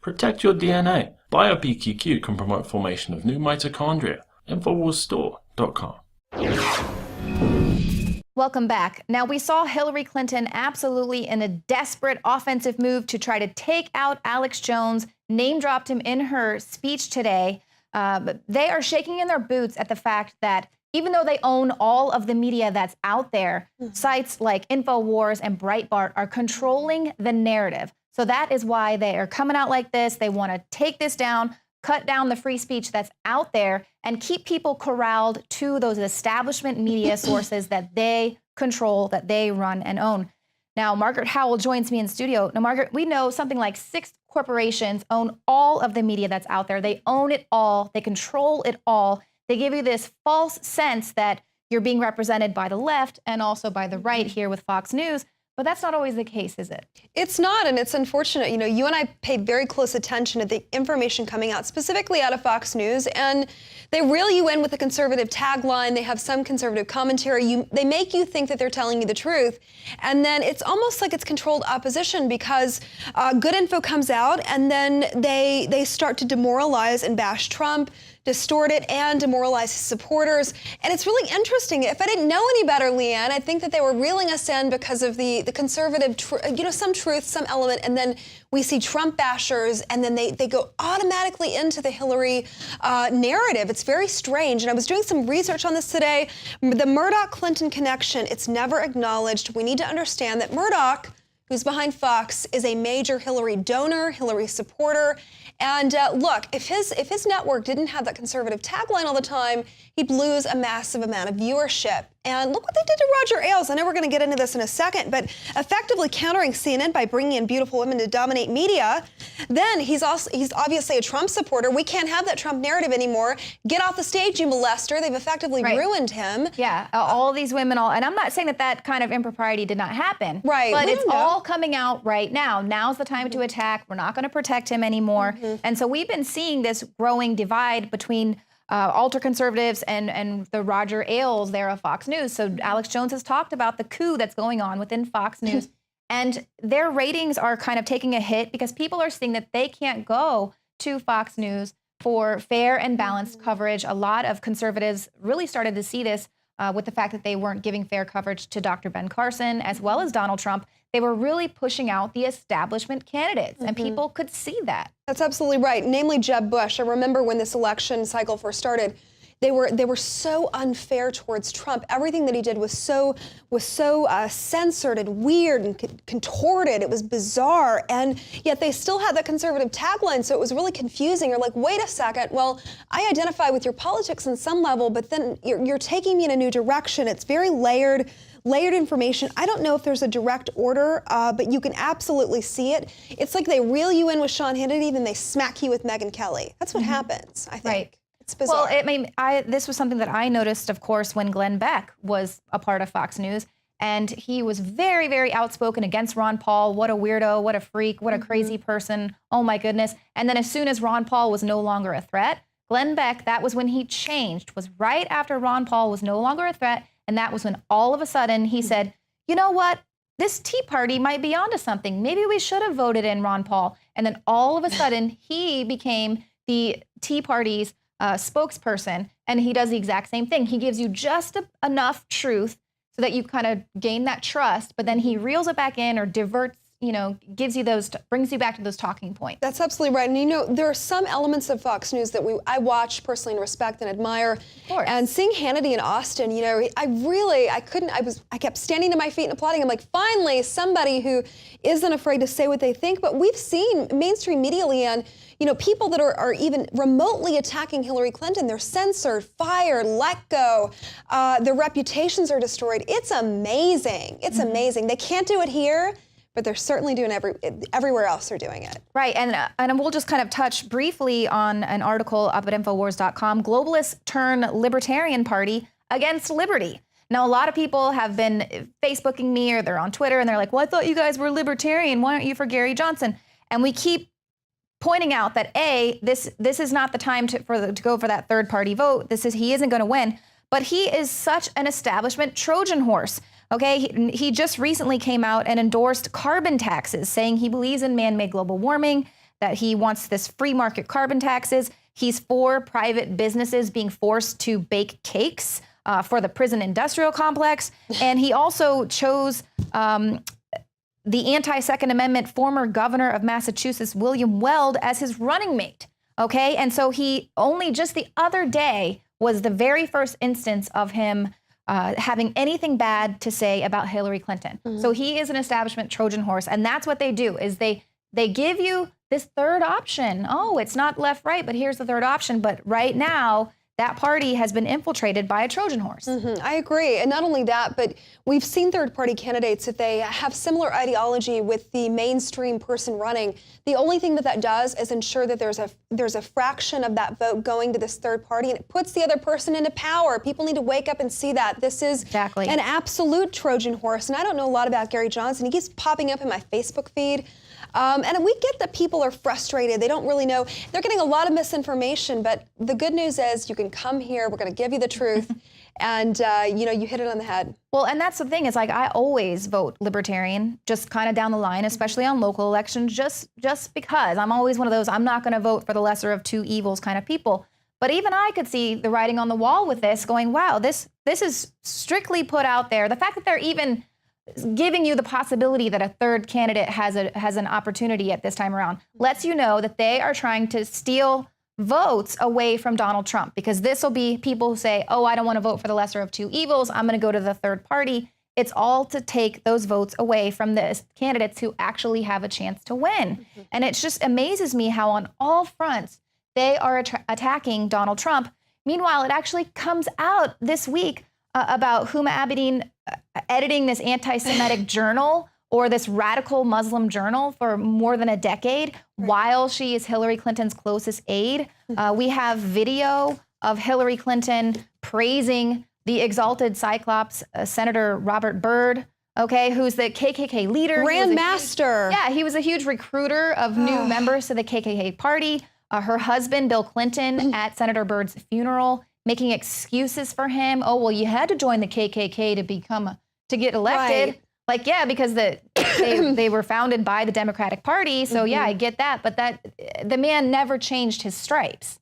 Protect your DNA. BioPQQ can promote formation of new mitochondria. Infowarsstore.com. Welcome back. Now, we saw Hillary Clinton absolutely in a desperate offensive move to try to take out Alex Jones, name-dropped him in her speech today. But they are shaking in their boots at the fact that even though they own all of the media that's out there, sites like Infowars and Breitbart are controlling the narrative. So that is why they are coming out like this. They want to take this down, cut down the free speech that's out there, and keep people corralled to those establishment media sources that they control, that they run and own. Now, Margaret Howell joins me in studio. Now, Margaret, we know something like 6 corporations own all of the media that's out there. They own it all. They control it all. They give you this false sense that you're being represented by the left and also by the right here with Fox News. But that's not always the case, is it? It's not, and it's unfortunate. You know, you and I pay very close attention to the information coming out, specifically out of Fox News, and they reel you in with a conservative tagline. They have some conservative commentary. They make you think that they're telling you the truth, and then it's almost like it's controlled opposition because good info comes out, and then they start to demoralize and bash Trump, distort it, and demoralize his supporters. And it's really interesting. If I didn't know any better, Leanne, I think that they were reeling us in because of the conservative, some truth, some element, and then we see Trump bashers, and then they go automatically into the Hillary narrative. It's very strange. And I was doing some research on this today. The Murdoch-Clinton connection, it's never acknowledged. We need to understand that Murdoch, who's behind Fox, is a major Hillary donor, Hillary supporter. And look, if his network didn't have that conservative tagline all the time, he'd lose a massive amount of viewership. And look what they did to Roger Ailes. I know we're going to get into this in a second, but effectively countering CNN by bringing in beautiful women to dominate media. Then he's obviously a Trump supporter. We can't have that Trump narrative anymore. Get off the stage, you molester. They've effectively ruined him. Yeah, all these women, and I'm not saying that kind of impropriety did not happen. Right. But it's all coming out right now. Now's the time to attack. We're not going to protect him anymore. And so we've been seeing this growing divide between ultra-conservatives and the Roger Ailes there of Fox News. So Alex Jones has talked about the coup that's going on within Fox News. And their ratings are kind of taking a hit because people are seeing that they can't go to Fox News for fair and balanced coverage. A lot of conservatives really started to see this with the fact that they weren't giving fair coverage to Dr. Ben Carson as well as Donald Trump. They were really pushing out the establishment candidates, and people could see that. That's absolutely right, namely Jeb Bush. I remember when this election cycle first started, they were so unfair towards Trump. Everything that he did was so censored and weird and contorted. It was bizarre, and yet they still had that conservative tagline, so it was really confusing. You're like, wait a second, well, I identify with your politics on some level, but then you're taking me in a new direction. It's very layered information. I don't know if there's a direct order, but you can absolutely see it. It's like they reel you in with Sean Hannity, then they smack you with Megyn Kelly. That's what happens, I think. Right. It's bizarre. Well, I mean, this was something that I noticed, of course, when Glenn Beck was a part of Fox News, and he was very, very outspoken against Ron Paul. What a weirdo, what a freak, what a crazy person. Oh, my goodness. And then as soon as Ron Paul was no longer a threat, Glenn Beck, that was when he changed, was right after Ron Paul was no longer a threat. And that was when all of a sudden he said, you know what? This Tea Party might be onto something. Maybe we should have voted in Ron Paul. And then all of a sudden he became the Tea Party's spokesperson. And he does the exact same thing. He gives you just enough truth so that you kind of gain that trust. But then he reels it back in or diverts, gives you brings you back to those talking points. That's absolutely right. And there are some elements of Fox News that I watch personally and respect and admire. Of course. And seeing Hannity in Austin, I kept standing to my feet and applauding. I'm like, finally, somebody who isn't afraid to say what they think. But we've seen mainstream media, Leanne, people that are even remotely attacking Hillary Clinton, they're censored, fired, let go. Their reputations are destroyed. It's amazing. It's amazing. They can't do it here, but they're certainly doing everywhere else they're doing it. Right, and we'll just kind of touch briefly on an article up at Infowars.com, Globalists turn Libertarian Party against liberty. Now, a lot of people have been Facebooking me or they're on Twitter and they're like, well, I thought you guys were libertarian. Why aren't you for Gary Johnson? And we keep pointing out that this is not the time to go for that third party vote. He isn't going to win, but he is such an establishment Trojan horse. Okay, he just recently came out and endorsed carbon taxes, saying he believes in man-made global warming, that he wants this free market carbon taxes. He's for private businesses being forced to bake cakes for the prison industrial complex. And he also chose the anti-Second Amendment former governor of Massachusetts, William Weld, as his running mate. Okay, and so he only just the other day was the very first instance of him having anything bad to say about Hillary Clinton. So he is an establishment Trojan horse, and that's what they do, is they give you this third option. Oh, it's not left, right, but here's the third option. But right now, that party has been infiltrated by a Trojan horse. I agree. And not only that, but we've seen third-party candidates, if they have similar ideology with the mainstream person running, the only thing that does is ensure that there's a fraction of that vote going to this third party, and it puts the other person into power. People need to wake up and see that. This is an absolute Trojan horse. And I don't know a lot about Gary Johnson. He keeps popping up in my Facebook feed. And we get that people are frustrated. They don't really know. They're getting a lot of misinformation, but the good news is you can come here. We're going to give you the truth. And, you hit it on the head. Well, and that's the thing. It's like I always vote Libertarian, just kind of down the line, especially on local elections, just because I'm always one of those I'm not going to vote for the lesser of two evils kind of people. But even I could see the writing on the wall with this going, wow, this is strictly put out there. The fact that they're even giving you the possibility that a third candidate has an opportunity at this time around lets you know that they are trying to steal votes away from Donald Trump, because this will be people who say, oh, I don't want to vote for the lesser of two evils. I'm going to go to the third party. It's all to take those votes away from the candidates who actually have a chance to win. And it just amazes me how on all fronts they are attacking Donald Trump. Meanwhile, it actually comes out this week about Huma Abedin editing this anti-Semitic journal or this radical Muslim journal for more than a decade while she is Hillary Clinton's closest aide. We have video of Hillary Clinton praising the exalted Cyclops, Senator Robert Byrd, who's the KKK leader. Grand Master. He was a huge recruiter of new members to the KKK party. Her husband, Bill Clinton, at Senator Byrd's funeral, making excuses for him. Oh, well, you had to join the KKK to get elected. Right. Because they were founded by the Democratic Party. So I get that. But the man never changed his stripes.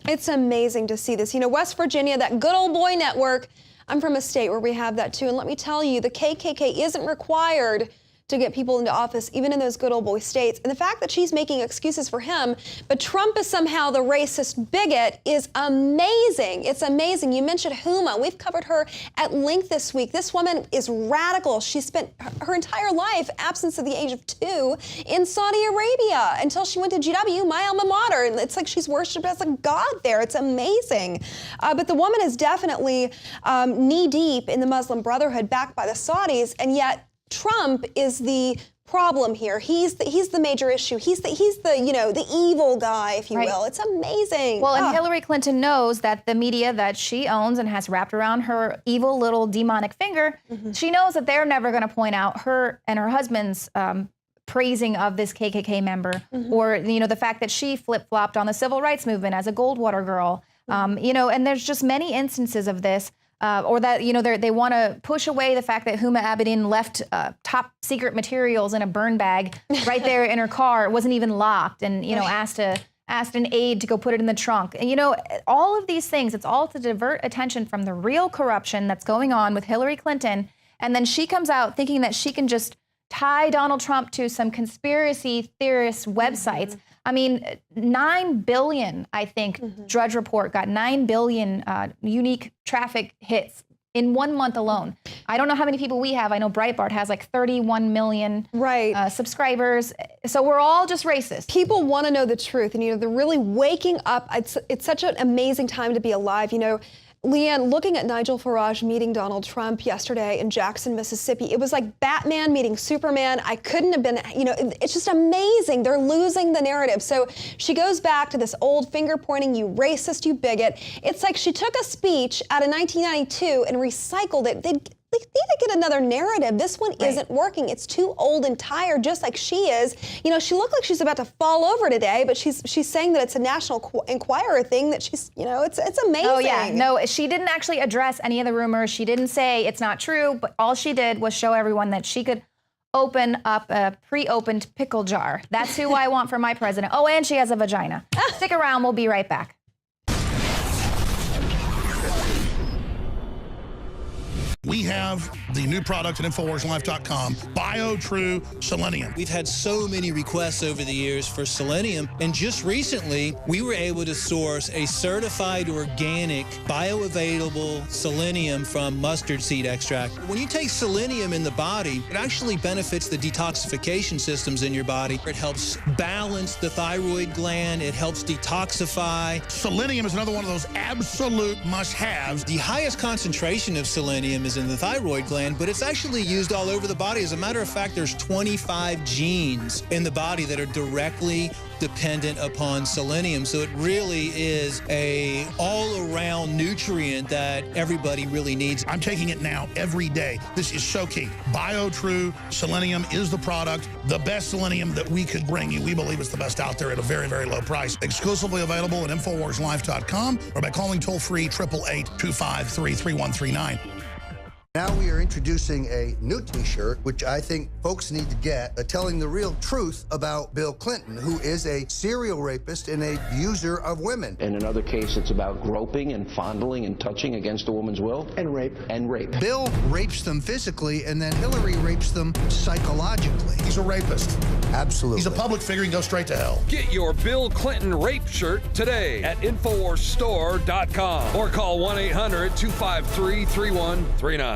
It's amazing to see this. West Virginia, that good old boy network. I'm from a state where we have that too. And let me tell you, the KKK isn't required to get people into office, even in those good old boy states. And the fact that she's making excuses for him, but Trump is somehow the racist bigot, is amazing. It's amazing. You mentioned Huma. We've covered her at length this week. This woman is radical. She spent her entire life, absent to the age of 2, in Saudi Arabia until she went to GW, my alma mater. And it's like she's worshipped as a god there. It's amazing. But the woman is definitely knee-deep in the Muslim Brotherhood, backed by the Saudis, and yet Trump is the problem here. He's the major issue. He's the the evil guy, if you will. It's amazing. Well, and Hillary Clinton knows that the media that she owns and has wrapped around her evil little demonic finger, she knows that they're never going to point out her and her husband's praising of this KKK member, or the fact that she flip-flopped on the civil rights movement as a Goldwater girl. And there's just many instances of this. Or that, they want to push away the fact that Huma Abedin left top secret materials in a burn bag right there in her car. It wasn't even locked, and, asked an aide to go put it in the trunk. And, all of these things, it's all to divert attention from the real corruption that's going on with Hillary Clinton. And then she comes out thinking that she can just tie Donald Trump to some conspiracy theorist websites. I mean, 9 billion, I think, Drudge Report got 9 billion unique traffic hits in 1 month alone. I don't know how many people we have. I know Breitbart has like 31 million subscribers. So we're all just racist. People want to know the truth. And, they're really waking up. It's such an amazing time to be alive. Leanne, looking at Nigel Farage meeting Donald Trump yesterday in Jackson, Mississippi, it was like Batman meeting Superman. I couldn't have been, it's just amazing. They're losing the narrative. So she goes back to this old finger pointing, you racist, you bigot. It's like she took a speech out of 1992 and recycled it. They need to get another narrative. This one isn't working. It's too old and tired, just like she is. She looked like she's about to fall over today, but she's saying that it's a National Enquirer thing, that she's, it's amazing. Oh, yeah. No, she didn't actually address any of the rumors. She didn't say it's not true, but all she did was show everyone that she could open up a pre-opened pickle jar. That's who I want for my president. Oh, and she has a vagina. Stick around. We'll be right back. We have the new product at InfoWarsLife.com, BioTrue Selenium. We've had so many requests over the years for selenium, and just recently we were able to source a certified organic bioavailable selenium from mustard seed extract. When you take selenium in the body, it actually benefits the detoxification systems in your body. It helps balance the thyroid gland, it helps detoxify. Selenium is another one of those absolute must-haves. The highest concentration of selenium is in the thyroid gland, but it's actually used all over the body. As a matter of fact, there's 25 genes in the body that are directly dependent upon selenium. So it really is a all-around nutrient that everybody really needs. I'm taking it now every day. This is so key. BioTrue Selenium is the product, the best selenium that we could bring you. We believe it's the best out there at a very, very low price. Exclusively available at InfoWarsLife.com or by calling toll-free 888-253-3139. Now we are introducing a new t-shirt, which I think folks need to get, telling the real truth about Bill Clinton, who is a serial rapist and a abuser of women. In another case, it's about groping and fondling and touching against a woman's will. And rape. And rape. Bill rapes them physically, and then Hillary rapes them psychologically. He's a rapist. Absolutely. He's a public figure and goes straight to hell. Get your Bill Clinton rape shirt today at InfoWarsStore.com or call 1-800-253-3139.